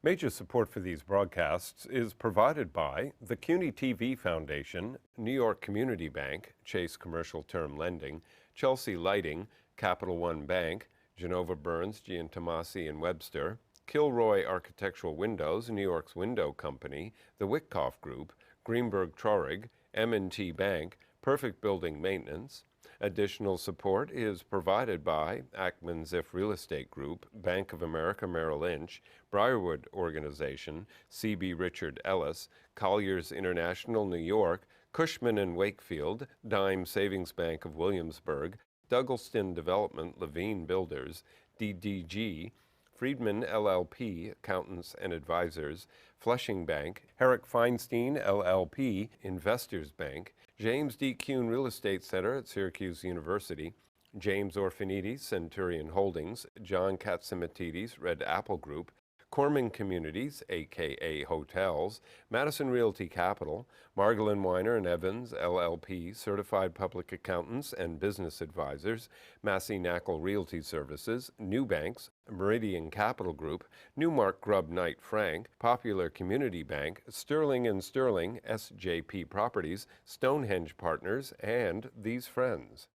Major support for these broadcasts is provided by the CUNY TV Foundation, New York Community Bank, Chase Commercial Term Lending, Chelsea Lighting, Capital One Bank, Genova Burns, Giantomasi and Webster, Kilroy Architectural Windows, New York's Window Company, the Witkoff Group, Greenberg Traurig, M&T Bank, Perfect Building Maintenance. Additional support is provided by Ackman Ziff Real Estate Group, Bank of America Merrill Lynch, Briarwood Organization, C.B. Richard Ellis, Colliers International New York, Cushman and Wakefield, Dime Savings Bank of Williamsburg, Douglaston Development Levine Builders, DDG, Friedman LLP, Accountants and Advisors, Flushing Bank, Herrick Feinstein LLP, Investors Bank, James D. Kuhn Real Estate Center at Syracuse University, James Orphanides, Centurion Holdings, John Katsimatidis, Red Apple Group, Corman Communities, a.k.a. Hotels, Madison Realty Capital, Margolin Weiner and Evans, LLP, Certified Public Accountants and Business Advisors, Massey Knackle Realty Services, New Banks, Meridian Capital Group, Newmark Grubb Knight Frank, Popular Community Bank, Sterling and Sterling, SJP Properties, Stonehenge Partners, and These Friends.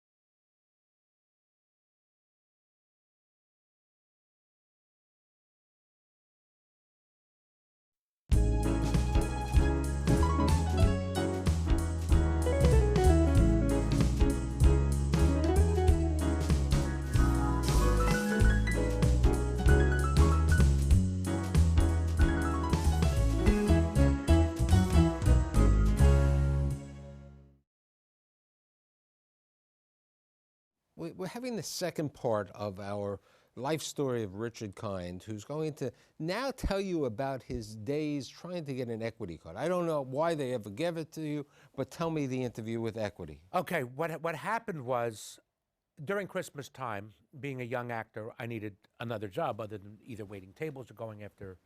We're having the second part of our life story of Richard Kind, who's going to now tell you about his days trying to get an equity card. I don't know why they ever gave it to you, but tell me the interview with Equity. Okay, what happened was, during Christmas time, being a young actor, I needed another job other than either waiting tables or going after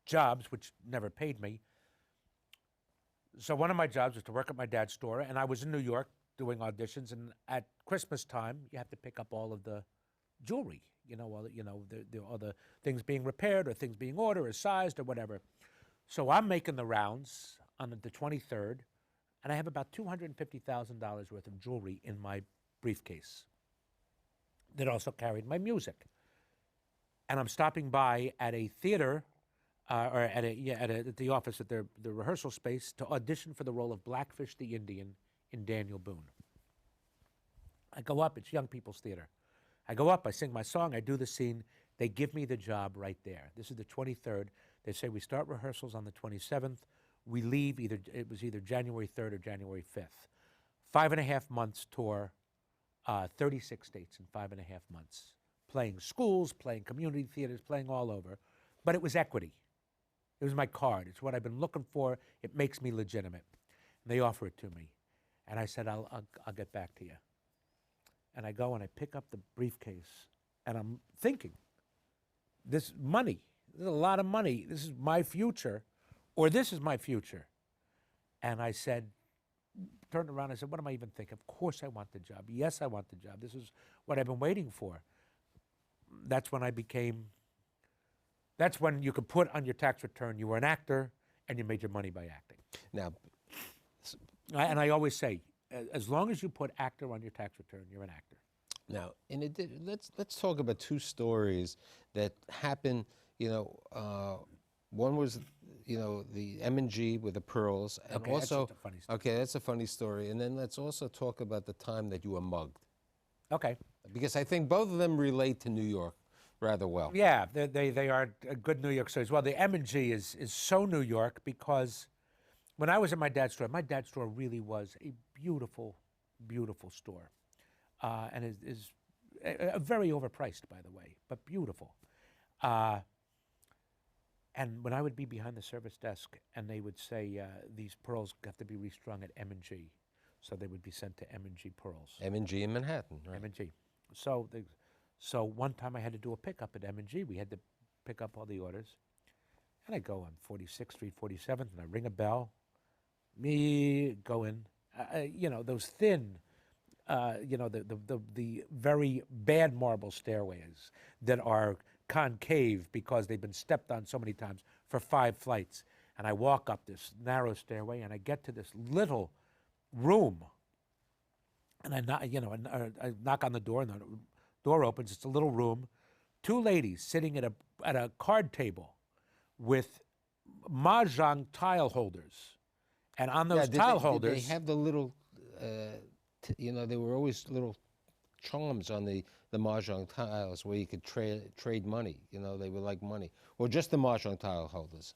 jobs, which never paid me. So one of my jobs was to work at my dad's store, and I was in New York doing auditions, and at Christmas time, you have to pick up all of the jewelry, all the things being repaired or things being ordered or sized or whatever. So I'm making the rounds on the 23rd, and I have about $250,000 worth of jewelry in my briefcase that also carried my music. And I'm stopping by at a theater, or at the office at the rehearsal space to audition for the role of Blackfish the Indian in Daniel Boone. I go up, it's Young People's Theater. I go up, I sing my song, I do the scene. They give me the job right there. This is the 23rd. They say we start rehearsals on the 27th. We leave it was either January 3rd or January 5th. 5.5 months tour, 36 states in 5.5 months. Playing schools, playing community theaters, playing all over. But it was Equity. It was my card. It's what I've been looking for. It makes me legitimate. And they offer it to me. And I said, I'll get back to you. And I go and I pick up the briefcase, and I'm thinking, this money, this is a lot of money. This is my future, or this is my future. And I said, turned around, I said, what am I even thinking? Of course I want the job. Yes, I want the job. This is what I've been waiting for. That's when that's when you could put on your tax return you were an actor and you made your money by acting. Now, and I always say, as long as you put actor on your tax return, you're an actor. Now, let's talk about two stories that happened. One was, the M&G with the pearls, and Okay, also, that's just a funny story. okay, that's a funny story. And then let's also talk about the time that you were mugged, Okay. because I think both of them relate to New York rather well. Yeah, they are good New York stories. Well, the M&G is so New York because when I was at my dad's store really was a beautiful, beautiful store. And is very overpriced, by the way, but beautiful. And when I would be behind the service desk and they would say, these pearls have to be restrung at M&G, so they would be sent to M&G Pearls. M&G in Manhattan, right? M&G. So one time I had to do a pickup at M&G. We had to pick up all the orders. And I go on 46th Street, 47th, and I ring a bell. Me go in, those thin, the very bad marble stairways that are concave because they've been stepped on so many times for 5 flights. And I walk up this narrow stairway, and I get to this little room. And I knock on the door, and the door opens. It's a little room. 2 ladies sitting at a card table with mahjong tile holders. And on those tile holders... Did they have the little, there were always little charms on the mahjong tiles where you could trade money. They were like money. Or just the mahjong tile holders?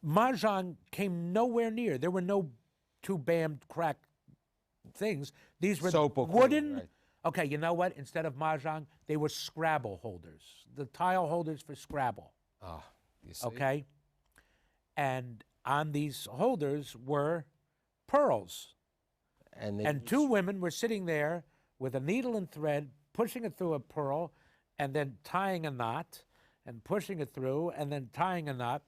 Mahjong came nowhere near. There were no 2 bam crack things. These were wooden. Right. Okay, you know what? Instead of mahjong, they were Scrabble holders. The tile holders for Scrabble. Ah, you see. Okay? And on these holders were pearls. And 2 women were sitting there with a needle and thread, pushing it through a pearl, and then tying a knot, and pushing it through, and then tying a knot.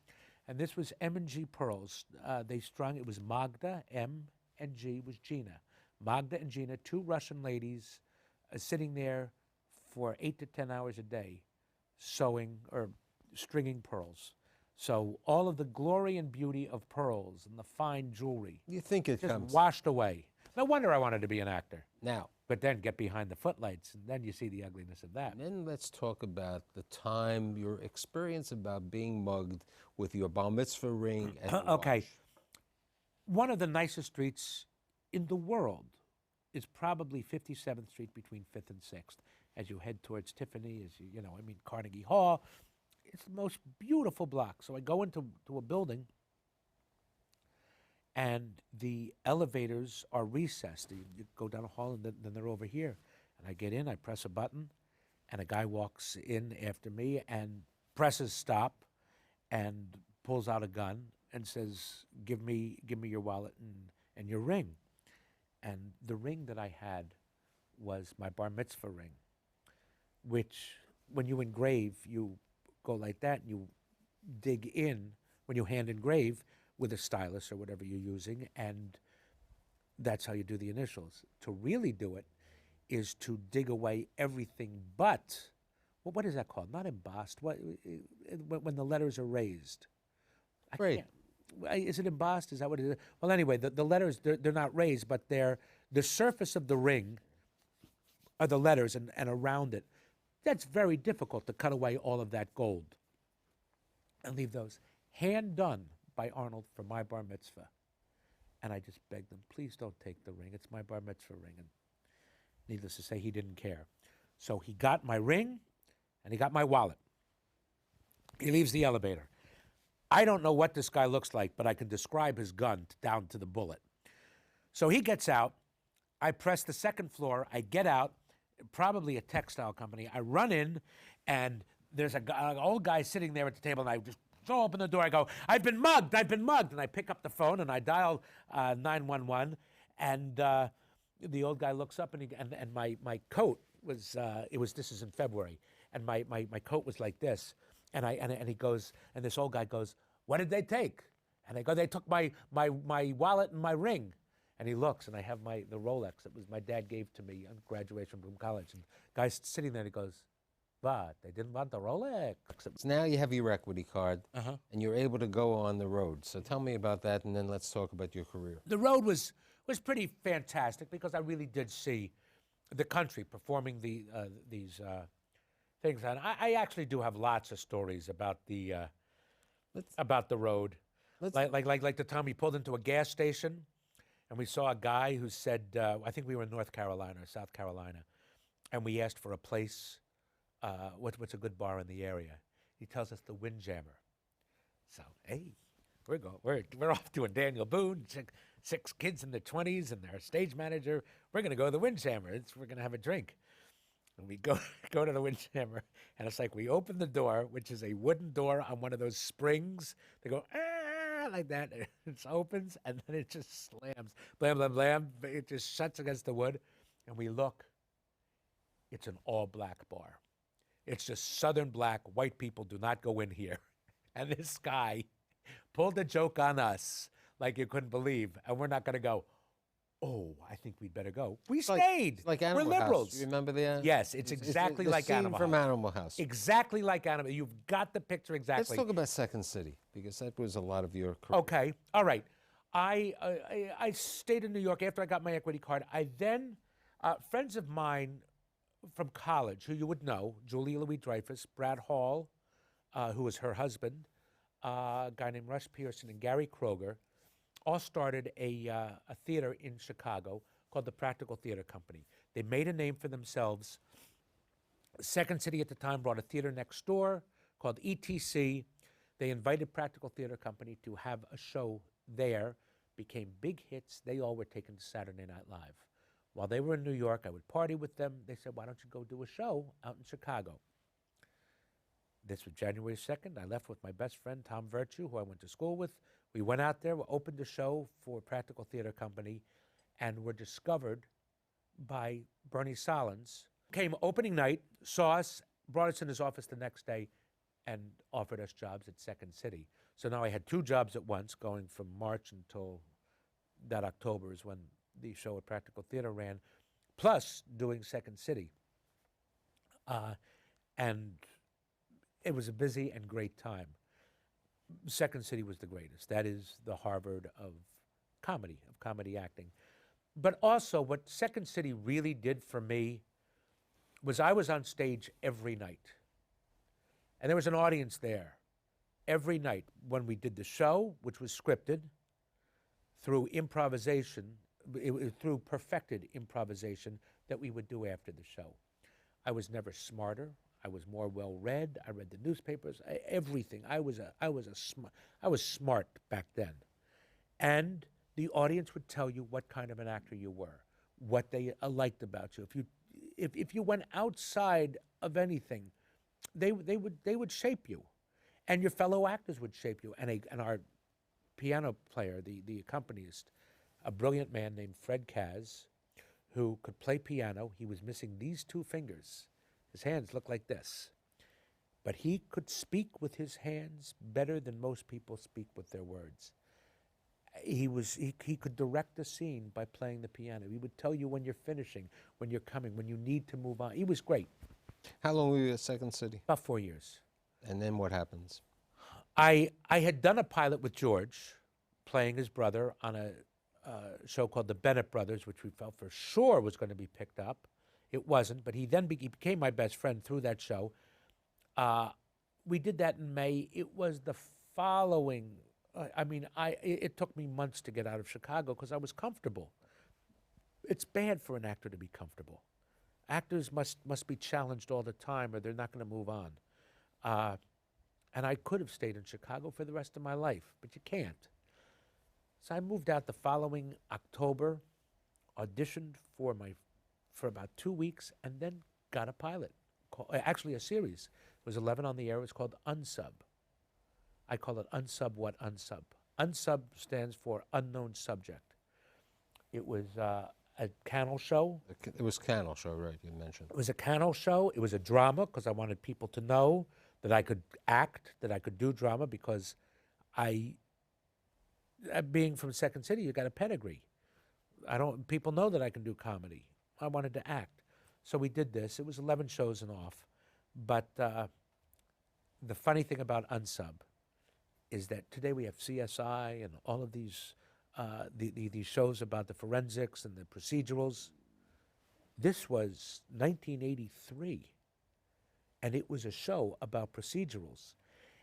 And this was M&G pearls. They strung, it was Magda, M, and G was Gina. Magda and Gina, 2 Russian ladies sitting there for 8 to 10 hours a day, sewing or stringing pearls. So all of the glory and beauty of pearls and the fine jewelry You think it just comes washed away. No wonder I wanted to be an actor. now. But then get behind the footlights, and then you see the ugliness of that. Then let's talk about the time, your experience about being mugged with your bar mitzvah ring and Okay. watch. One of the nicest streets in the world is probably 57th Street between 5th and 6th. As you head towards Tiffany, Carnegie Hall, it's the most beautiful block. So I go into a building, and the elevators are recessed. You go down a hall, and then they're over here. And I get in, I press a button, and a guy walks in after me and presses stop and pulls out a gun and says, give me your wallet and your ring. And the ring that I had was my bar mitzvah ring, which when you engrave, you go like that and you dig in when you hand engrave with a stylus or whatever you're using, and that's how you do the initials. To really do it is to dig away everything but, well, what is that called? Not embossed. When the letters are raised? Right. Is it embossed? Is that what it is? Well, anyway, the letters, they're not raised, but they're the surface of the ring are the letters, and around it. That's very difficult to cut away all of that gold and leave those. Hand done by Arnold for my bar mitzvah. And I just begged them, please don't take the ring. It's my bar mitzvah ring. And needless to say, he didn't care. So he got my ring, and he got my wallet. He leaves the elevator. I don't know what this guy looks like, but I can describe his gun down to the bullet. So he gets out. I press the 2nd floor. I get out, probably a textile company. I run in, and there's an old guy sitting there at the table, and I just open the door. I go, I've been mugged. And I pick up the phone, and I dial 911, and the old guy looks up, and my coat was, this is in February, and my coat was like this. And he goes, and this old guy goes, what did they take? And I go, they took my wallet and my ring. And he looks, and I have the Rolex that was my dad gave to me on graduation from college. And the guy's sitting there, and he goes, but they didn't want the Rolex. So now you have your equity card, and you're able to go on the road. So tell me about that, and then let's talk about your career. The road was pretty fantastic because I really did see the country performing these things. And I actually do have lots of stories about the road. Like the time we pulled into a gas station, and we saw a guy who said, I think we were in North Carolina or South Carolina, and we asked for a place, what's a good bar in the area. He tells us the Windjammer. So, hey, we're off to a Daniel Boone, six kids in their 20s and their stage manager. We're going to go to the Windjammer. We're going to have a drink. And we go to the Windjammer, and it's like we open the door, which is a wooden door on one of those springs. They go, like that. It opens, and then it just slams. Blam, blam, blam. It just shuts against the wood. And we look. It's an all-black bar. It's just Southern black. White people do not go in here. And this guy pulled a joke on us like you couldn't believe. And we're not going to go, oh, I think we'd better go. We Like- stayed. it's like We're Animal liberals. House. You remember that? Yes, it's exactly the like scene Animal from House. Animal House. Exactly like Animal. You've got the picture exactly. Let's talk about Second City, because that was a lot of your career. Okay, all right. I stayed in New York after I got my equity card. I then, friends of mine from college, who you would know, Julia Louis-Dreyfus, Brad Hall, who was her husband, a guy named Russ Pearson, and Gary Kroger, all started a theater in Chicago called the Practical Theater Company. They made a name for themselves. Second City at the time brought a theater next door called ETC. They invited Practical Theater Company to have a show there, became big hits. They all were taken to Saturday Night Live. While they were in New York, I would party with them. They said, why don't you go do a show out in Chicago? This was January 2nd. I left with my best friend, Tom Virtue, who I went to school with. We went out there, we opened a show for Practical Theater Company, and were discovered by Bernie Solins. Came opening night, saw us, brought us in his office the next day, and offered us jobs at Second City. So now I had two jobs at once, going from March until that October is when the show at Practical Theater ran, plus doing Second City. And it was a busy and great time. Second City was the greatest. That is the Harvard of comedy acting. But also what Second City really did for me was I was on stage every night. And there was an audience there every night when we did the show, which was scripted, through improvisation, through perfected improvisation that we would do after the show. I was never smarter. I was more well-read. I read the newspapers, everything. I was smart back then. And the audience would tell you what kind of an actor you were, what they liked about you. If you went outside of anything, they would shape you, and your fellow actors would shape you. And our piano player, the accompanist, a brilliant man named Fred Kaz, who could play piano. He was missing these two fingers. His hands looked like this. But he could speak with his hands better than most people speak with their words. He could direct a scene by playing the piano. He would tell you when you're finishing, when you're coming, when you need to move on. He was great. How long were you at Second City? About 4 years. And then what happens? I had done a pilot with George, playing his brother on a show called The Burnett Brothers, which we felt for sure was going to be picked up. It wasn't, but he became my best friend through that show. We did that in May. It was the following, it took me months to get out of Chicago because I was comfortable. It's bad for an actor to be comfortable. Actors must be challenged all the time or they're not going to move on. And I could have stayed in Chicago for the rest of my life, but you can't. So I moved out the following October, auditioned for about 2 weeks, and then got a pilot, actually a series. It was 11 on the air. It was called Unsub. I call it Unsub What Unsub. Unsub stands for Unknown Subject. It was a Cannell show. It was Cannell show, right, you mentioned. It was a Cannell show. It was a drama because I wanted people to know that I could act, that I could do drama because being from Second City, you got a pedigree. People know that I can do comedy. I wanted to act. So we did this. It was 11 shows and off. But the funny thing about Unsub is that today we have CSI and all of these shows about the forensics and the procedurals. This was 1983, and it was a show about procedurals.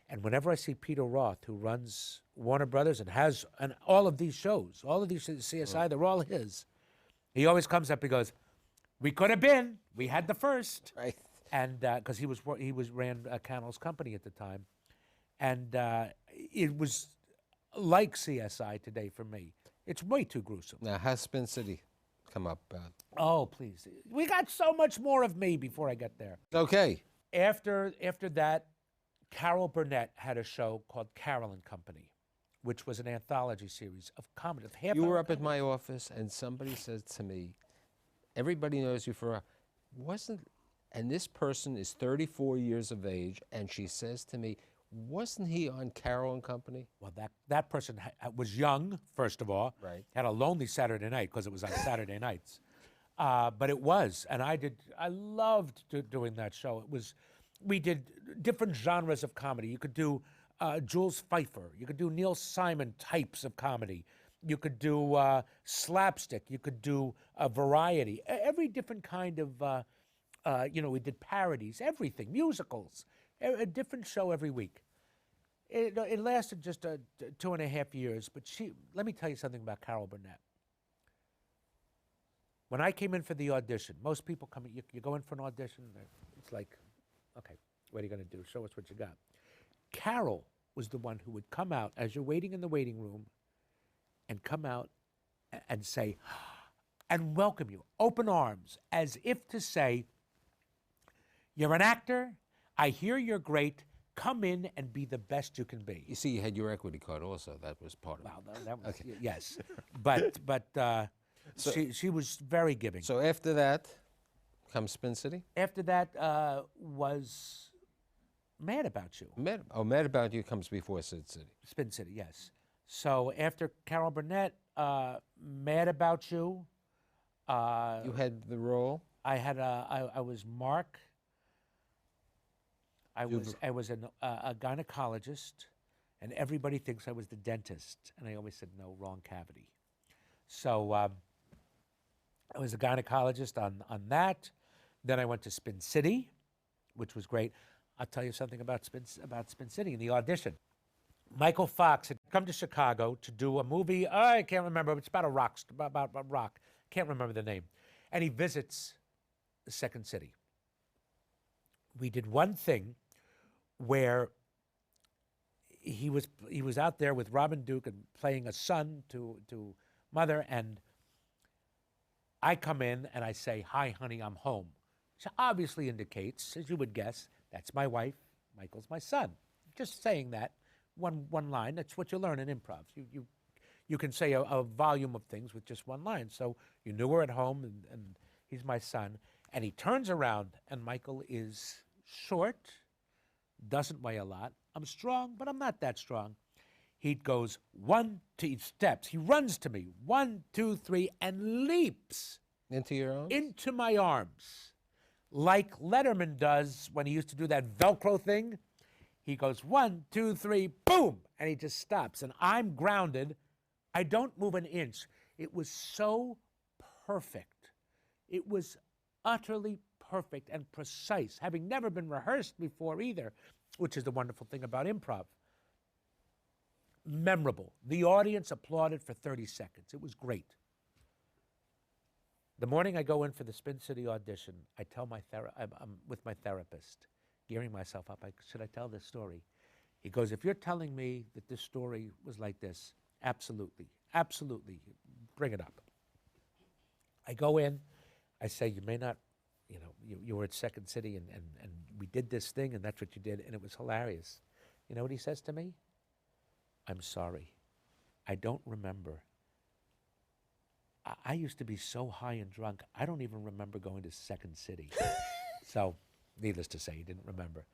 And whenever I see Peter Roth, who runs Warner Brothers and has all of these shows, all of these CSI, they're all his. He always comes up and goes, "We could have been. We had the first." Right. And because he ran Cannell's company at the time, and it was like CSI today for me. It's way too gruesome. Now, has Spin City come up? Oh, please. We got so much more of me before I get there. Okay. After that, Carol Burnett had a show called Carol and Company, which was an anthology series of comedy. You were up at my office, and somebody said to me, everybody knows you for and this person is 34 years of age, and she says to me, Wasn't he on Carol and Company? Well, that person was young, first of all. Right. Had a lonely Saturday night because it was on Saturday nights. But it was, and I loved doing that show. We did different genres of comedy. You could do Jules Pfeiffer. You could do Neil Simon types of comedy. You could do slapstick. You could do variety. Every different kind of, we did parodies, everything, musicals, a different show every week. It lasted just 2.5 years, but let me tell you something about Carol Burnett. When I came in for the audition, most people come in, you go in for an audition, it's like, okay, what are you going to do? Show us what you got. Carol was the one who would come out as you're waiting in the waiting room and come out and say, and welcome you, open arms, as if to say, you're an actor, I hear you're great, come in and be the best you can be. You see, you had your equity card also. That was part of it. Well, that was, okay. Yes. But she was very giving. So after that comes Spin City? After that was Mad About You. Mad About You comes before Spin City. Spin City, yes. So after Carol Burnett, Mad About You. You had the role? I was Mark. I was a gynecologist, and everybody thinks I was the dentist, and I always said, no, wrong cavity. So I was a gynecologist on that. Then I went to Spin City, which was great. I'll tell you something about Spin City in the audition. Michael Fox had come to Chicago to do a movie. I can't remember. It's about a rock. About rock. Can't remember the name. And he visits the Second City. We did one thing where he was out there with Robin Duke and playing a son to mother, and I come in and I say, "Hi, honey, I'm home." Which obviously indicates, as you would guess, that's my wife. Michael's my son. Just saying that one line. That's what you learn in improv. You can say a volume of things with just one line. So you knew we're at home, and he's my son. And he turns around, and Michael is short, doesn't weigh a lot. I'm strong, but I'm not that strong. He goes 1, 2 steps. He runs to me, 1, 2, 3, and leaps into your arms? Into my arms, like Letterman does when he used to do that Velcro thing. He goes 1, 2, 3, boom, and he just stops. And I'm grounded. I don't move an inch. It was so perfect. It was utterly perfect and precise, having never been rehearsed before either, which is the wonderful thing about improv. Memorable. The audience applauded for 30 seconds. It was great. The morning I go in for the Spin City audition, I tell I'm with my therapist, gearing myself up. Should I tell this story? He goes, if you're telling me that this story was like this, absolutely, absolutely, bring it up. I go in, I say, you may not, you were at Second City and we did this thing and that's what you did, and it was hilarious. You know what he says to me? I'm sorry. I don't remember. I used to be so high and drunk, I don't even remember going to Second City. So, needless to say, he didn't remember.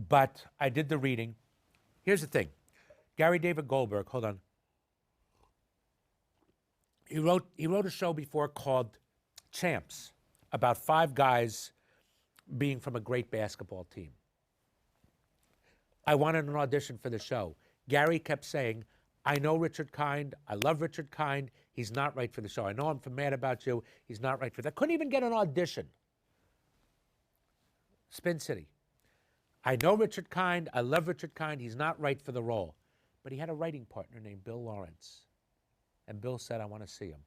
But I did the reading. Here's the thing. Gary David Goldberg, hold on. He wrote a show before called Champs, about 5 guys being from a great basketball team. I wanted an audition for the show. Gary kept saying, I know Richard Kind. I love Richard Kind. He's not right for the show. I know I'm from Mad About You. He's not right for that. Couldn't even get an audition. Spin City. I know Richard Kind. I love Richard Kind. He's not right for the role. But he had a writing partner named Bill Lawrence. And Bill said, I want to see him.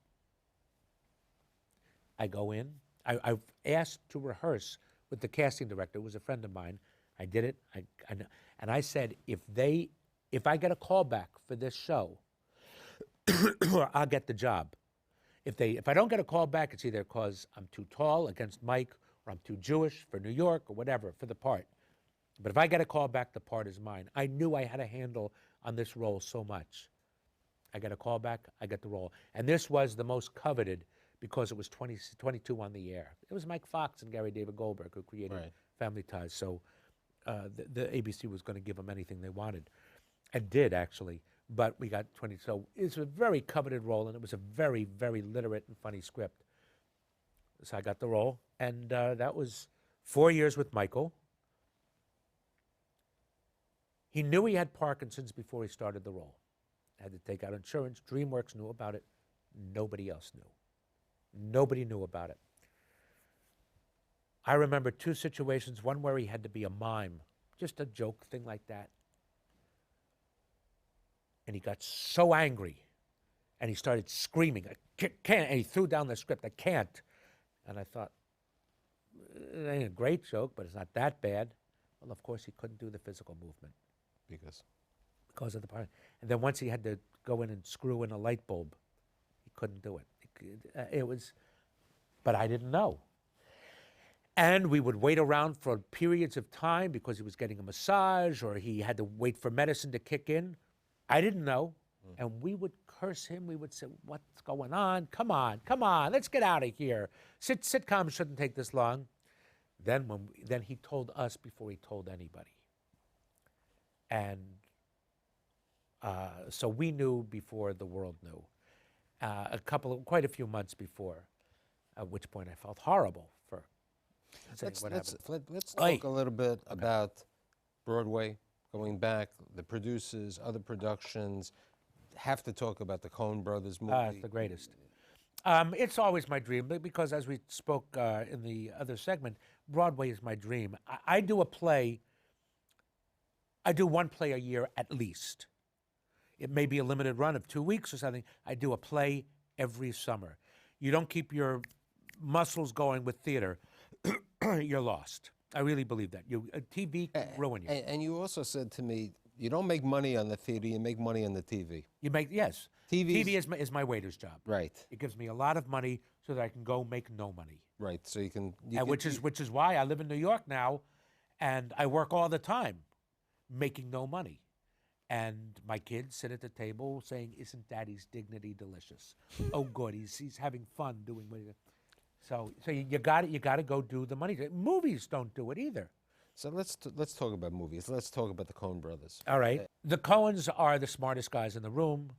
I go in. I've asked to rehearse with the casting director, who was a friend of mine. I did it. And I said, if I get a call back for this show, I'll get the job. If I don't get a call back, it's either because I'm too tall against Mike, or I'm too Jewish for New York, or whatever, for the part. But if I get a call back, the part is mine. I knew I had a handle on this role so much. I get a call back, I get the role. And this was the most coveted because it was 22 on the air. It was Mike Fox and Gary David Goldberg who created Family Ties. So the ABC was going to give them anything they wanted, and did actually. But we got 20. So it's a very coveted role, and it was a very, very literate and funny script. So I got the role, and that was 4 years with Michael. He knew he had Parkinson's before he started the role. Had to take out insurance. DreamWorks knew about it. Nobody else knew. Nobody knew about it. I remember 2 situations, one where he had to be a mime, just a joke thing like that. And he got so angry, and he started screaming, I can't, and he threw down the script, I can't. And I thought, it ain't a great joke, but it's not that bad. Well, of course, he couldn't do the physical movement. Because of the part. And then once he had to go in and screw in a light bulb, he couldn't do it. It was, but I didn't know. And we would wait around for periods of time because he was getting a massage or he had to wait for medicine to kick in. I didn't know. And we would curse him. We would say, what's going on? Come on, let's get out of here. Sitcoms shouldn't take this long. Then he told us before he told anybody. And so we knew before the world knew. Quite a few months before, at which point I felt horrible for saying what happened. Let's talk a little bit about Broadway, going back, the producers, other productions. Have to talk about the Coen Brothers movie. It's the greatest. It's always my dream because, as we spoke in the other segment, Broadway is my dream. I do a play. I do one play a year at least. It may be a limited run of 2 weeks or something. I do a play every summer. You don't keep your muscles going with theater, you're lost. I really believe that. TV can ruin you. And you also said to me, you don't make money on the theater, you make money on the TV. Yes. TV is my waiter's job. Right. It gives me a lot of money so that I can go make no money. Right. So you can. Which is why I live in New York now, and I work all the time, making no money. And my kids sit at the table saying, "Isn't Daddy's dignity delicious? Oh, good, he's having fun doing what he does." So you got to go do the money. Movies don't do it either. So let's talk about movies. Let's talk about the Coen Brothers. All right. The Coens are the smartest guys in the room.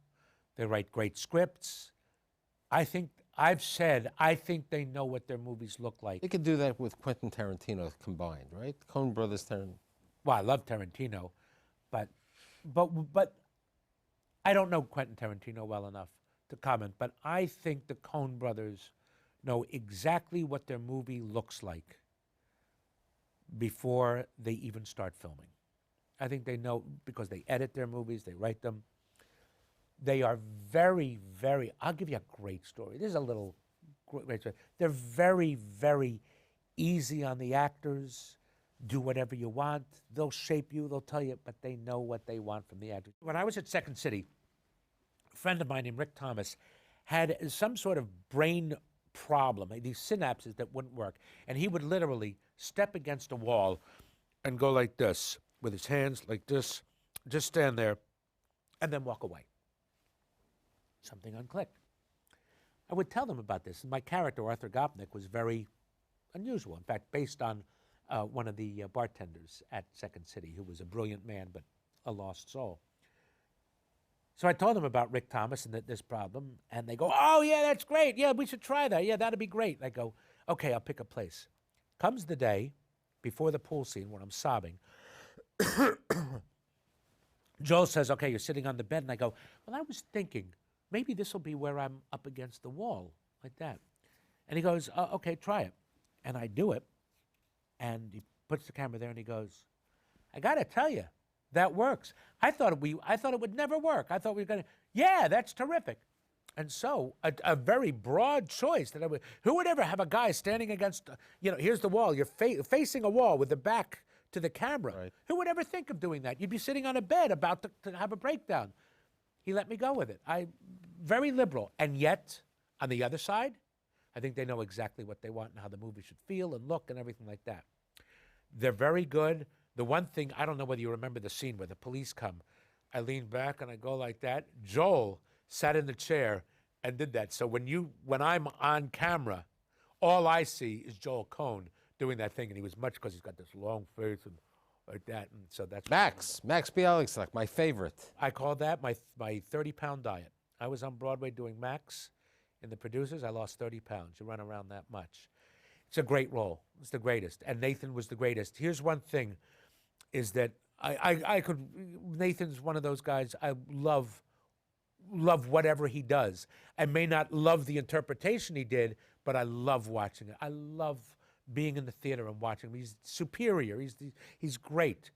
They write great scripts. I think they know what their movies look like. They could do that with Quentin Tarantino combined, right? Coen Brothers, Well, I love Tarantino, but I don't know Quentin Tarantino well enough to comment. But I think the Coen Brothers know exactly what their movie looks like before they even start filming. I think they know because they edit their movies, they write them. They are very, very, I'll give you a great story. This is a little great story. They're very, very easy on the actors. Do whatever you want. They'll shape you, they'll tell you, but they know what they want from the actors. When I was at Second City, a friend of mine named Rick Thomas had some sort of brain problem, these synapses that wouldn't work. And he would literally step against a wall and go like this, with his hands like this, just stand there, and then walk away. Something unclicked. I would tell them about this. And my character, Arthur Gopnik, was very unusual. In fact, based on one of the bartenders at Second City, who was a brilliant man, but a lost soul. So I told them about Rick Thomas and this problem, and they go, "Oh, yeah, that's great. Yeah, we should try that. Yeah, that'd be great." I go, "Okay, I'll pick a place." Comes the day before the pool scene when I'm sobbing. Joel says, "Okay, you're sitting on the bed." And I go, "Well, I was thinking, maybe this will be where I'm up against the wall, like that." And he goes, "Okay, try it." And I do it. And he puts the camera there and he goes, "I got to tell you, that works. I thought it would never work. I thought we were going to, yeah, that's terrific." And so a very broad choice that who would ever have a guy standing against, here's the wall, you're facing a wall with the back to the camera. Right. Who would ever think of doing that? You'd be sitting on a bed about to have a breakdown. He let me go with it. Very liberal. And yet, on the other side, I think they know exactly what they want and how the movie should feel and look and everything like that. They're very good. The one thing, I don't know whether you remember the scene where the police come. I lean back and I go like that. Joel sat in the chair and did that. So when I'm on camera, all I see is Joel Coen doing that thing. And he was much, because he's got this long face and like that. And so that's Max Bialystock, my favorite. I call that my 30-pound diet. I was on Broadway doing Max in The Producers. I lost 30 pounds. You run around that much. It's a great role. It's the greatest. And Nathan was the greatest. Here's one thing, is that Nathan's one of those guys I love whatever he does. I may not love the interpretation he did, but I love watching it. I love being in the theater and watching him. He's superior. He's great.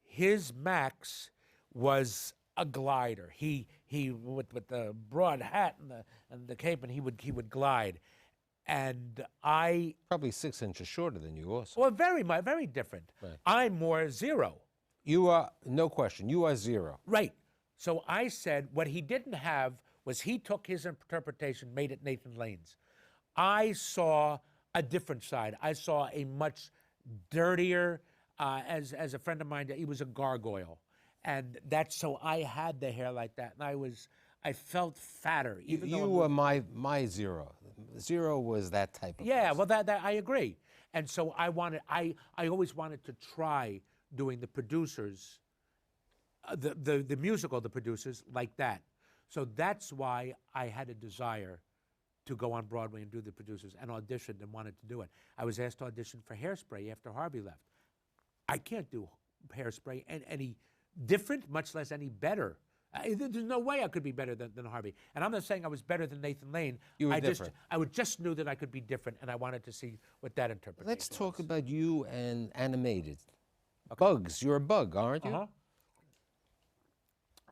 His Max was a glider. He with the broad hat and the cape, and he would glide. And I Probably 6 inches shorter than you also. well, very different. Right. I'm more zero. You are, no question, you are 0. Right. So I said what he didn't have was he took his interpretation, made it Nathan Lane's. I saw a different side. I saw a much dirtier, as a friend of mine, he was a gargoyle. And that's, so I had the hair like that. And I felt fatter. Even though You were my 0. 0 was that type of yeah, person. well, that I agree. And so I always wanted to try doing The Producers, the musical, The Producers, like that. So that's why I had a desire to go on Broadway and do The Producers, and auditioned and wanted to do it. I was asked to audition for Hairspray after Harvey left. I can't do Hairspray any different, much less any better. There's no way I could be better than Harvey. And I'm not saying I was better than Nathan Lane. You were different. I just knew that I could be different, and I wanted to see what that interpretation Let's talk was. about you and animated. Bugs, you're a bug, aren't you? Uh-huh.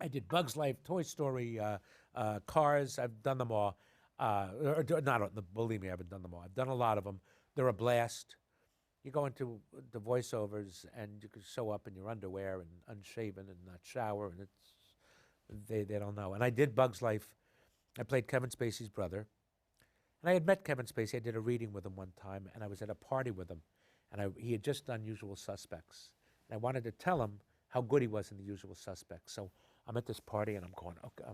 I did Bugs Life, Toy Story, Cars. I've done them all. Believe me, I haven't done them all. I've done a lot of them. They're a blast. You go into the voiceovers, and you can show up in your underwear and unshaven and not shower, and they don't know. And I did Bugs Life. I played Kevin Spacey's brother. And I had met Kevin Spacey. I did a reading with him one time, and I was at a party with him. And he had just done Usual Suspects. And I wanted to tell him how good he was in The Usual Suspects. So I'm at this party, and I'm going, okay,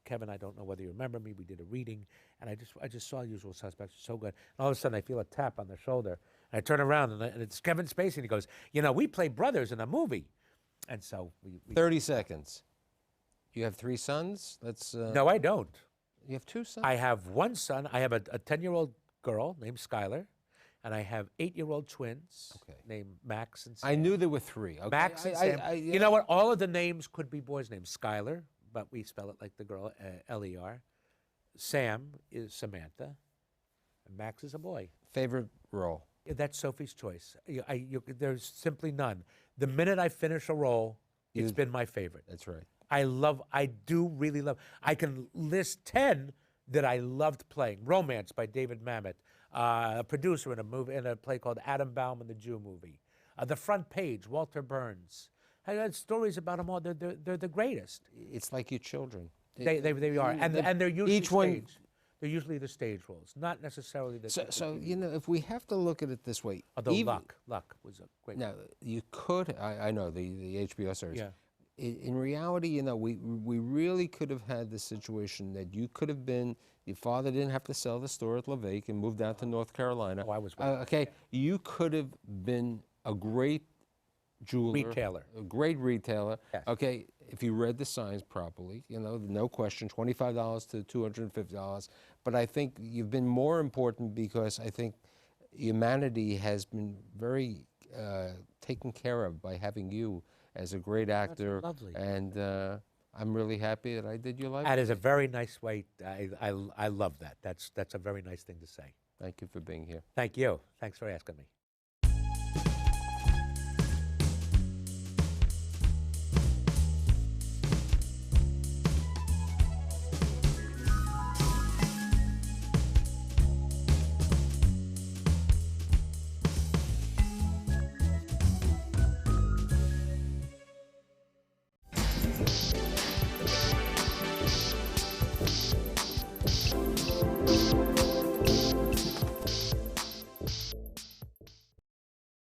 Kevin, I don't know whether you remember me. We did a reading, and I just saw Usual Suspects. It's so good. And all of a sudden, I feel a tap on the shoulder. And I turn around, and it's Kevin Spacey, and he goes, we play brothers in a movie. And so we 30 seconds. You have 3 sons? Let's. No, I don't. You have 2 sons? I have one son. I have a 10-year-old girl named Skylar, and I have 8-year-old twins named Max and Sam. I knew there were 3. Okay. Max and Sam. You know what? All of the names could be boys' names. Skylar, but we spell it like the girl, L-E-R. Sam is Samantha, and Max is a boy. Favorite role? That's Sophie's choice. There's simply none. The minute I finish a role, it's been my favorite. That's right. I do really love. I can list 10 that I loved playing. Romance by David Mamet, a producer in a play called Adam Baum and the Jew movie. The Front Page, Walter Burns. I had stories about them all. They're the greatest. It's like your children. They are, and they're usually each one. stage. They're usually the stage roles, not necessarily the. So if we have to look at it this way, although Luck was a great. Now you could. I know the HBO series. Yeah. In reality, we really could have had the situation that you could have been. Your father didn't have to sell the store at Levake and moved down to North Carolina. Oh, I was. Okay, you could have been a great jeweler, retailer, a great retailer. Yes. Okay, if you read the signs properly, no question, $25 to $250. But I think you've been more important because I think humanity has been very taken care of by having you as a great actor. That's lovely. And I'm really happy that I did your life. That is a very nice way. I love that. That's a very nice thing to say. Thank you for being here. Thank you. Thanks for asking me.